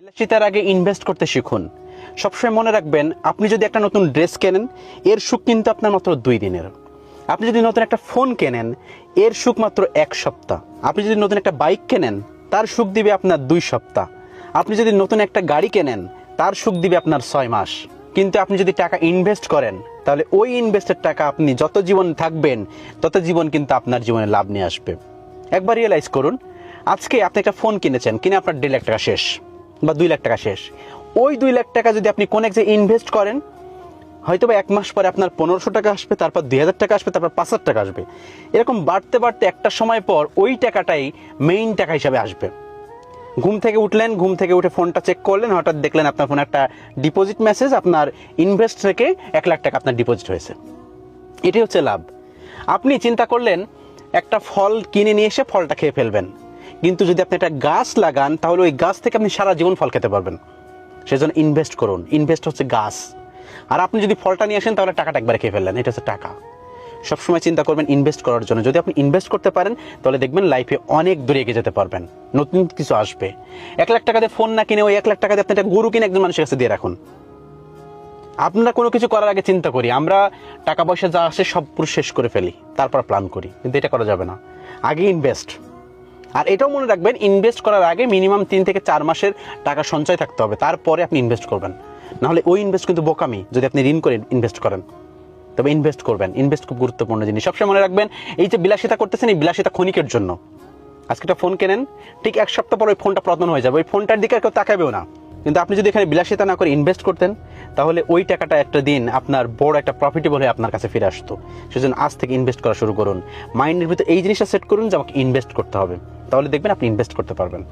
বিলাসিতার আগে ইনভেস্ট করতে শিখুন। সবসময় মনে রাখবেন, আপনি যদি একটা নতুন ড্রেস কেনেন, এর সুখ কিন্তু আপনার মাত্র 2 দিনের। আপনি যদি নতুন একটা ফোন কেনেন, এর সুখ মাত্র 1 সপ্তাহ। আপনি যদি নতুন একটা বাইক কেনেন, তার সুখ দিবে আপনার 2 সপ্তাহ। আপনি যদি নতুন একটা গাড়ি কেনেন, তার সুখ দিবে আপনার 6 মাস। কিন্তু আপনি যদি টাকা ইনভেস্ট করেন, তাহলে ওই ইনভেস্টের টাকা আপনি যত জীবন থাকবেন, তত জীবন কিন্তু আপনার জীবনে লাভ নিয়ে আসবে। একবার রিয়েলাইজ করুন, আজকে আপনি একটা ফোন কিনেছেন, কিনে আপনার 1.5 লাখ টাকা শেষ বা 2 লাখ টাকা শেষ। ওই 2 লাখ টাকা যদি আপনি কোন এক জায়গায় ইনভেস্ট করেন, হয়তো বা 1 মাস পরে আপনার 1500 টাকা আসবে, তারপর 2000 টাকা আসবে, তারপর 5000 টাকা আসবে। এরকম বাড়তে বাড়তে একটা সময় পর ওই টাকাটাই মেইন টাকা হিসাবে আসবে। ঘুম থেকে উঠলেন, ঘুম থেকে উঠে ফোনটা চেক করলেন, হঠাৎ দেখলেন আপনার ফোনে একটা ডিপোজিট মেসেজ, আপনার ইনভেস্ট থেকে 1 লাখ টাকা আপনার ডিপোজিট হয়েছে। এটাই হচ্ছে লাভ। আপনি চিন্তা করলেন একটা ফল কিনে নিয়ে এসে ফলটা খেয়ে ফেলবেন, কিন্তু যদি আপনি একটা গাছ লাগান, তাহলে ওই গাছ থেকে আপনি সারা জীবন ফল খেতে পারবেন। সেজন্য ইনভেস্ট করুন। ইনভেস্ট হচ্ছে গাছ। আর আপনি যদি ফলটা নিয়ে আসেন, তাহলে টাকাটা একবারে খেয়ে ফেললেন। এটা হচ্ছে টাকা। সবসময় চিন্তা করবেন ইনভেস্ট করার জন্য। যদি আপনি ইনভেস্ট করতে পারেন, তাহলে দেখবেন লাইফে অনেক দূরে এগিয়ে যেতে পারবেন। নতুন কিছু আসবে। 1 লাখ টাকা দিয়ে ফোন না কিনে ওই 1 লাখ টাকা দিয়ে আপনি একটা গরু কিনে একজন মানুষের কাছে দিয়ে রাখুন। আপনারা কোনো কিছু করার আগে চিন্তা করি, আমরা টাকা পয়সা যা আসে সব পুরো শেষ করে ফেলি, তারপর প্ল্যান করি, কিন্তু এটা করা যাবে না। আগে ইনভেস্ট। আর এটাও মনে রাখবেন, ইনভেস্ট করার আগে মিনিমাম 3 থেকে 4 মাসের টাকা সঞ্চয় থাকতে হবে, তারপরে আপনি ইনভেস্ট করবেন। নাহলে ওই ইনভেস্ট কিন্তু বোকামি, যদি আপনি ঋণ করে ইনভেস্ট করেন। তবে ইনভেস্ট করবেন। ইনভেস্ট খুব গুরুত্বপূর্ণ জিনিস। সবসময় মনে রাখবেন, এই যে বিলাসিতা করতেছেন, এই বিলাসিতা ক্ষণিকের জন্য। আজকে একটা ফোন কেনেন, ঠিক 1 সপ্তাহ পর ওই ফোনটা পতন হয়ে যাবে, ওই ফোনটার দিকে আর কেউ তাকাবেও না। কিন্তু আপনি যদি এখানে বিলাসিতা না করে ইনভেস্ট করতেন, তাহলে ওই টাকাটা একটা দিন আপনার বড় একটা প্রফিটেবল হয়ে আপনার কাছে ফিরে আসতো। সেজন্য আজ থেকে ইনভেস্ট করা শুরু করুন। মাইন্ডের ভিতরে এই জিনিসটা সেট করুন যে আমাকে ইনভেস্ট করতে হবে, তাহলে দেখবেন আপনি ইনভেস্ট করতে পারবেন।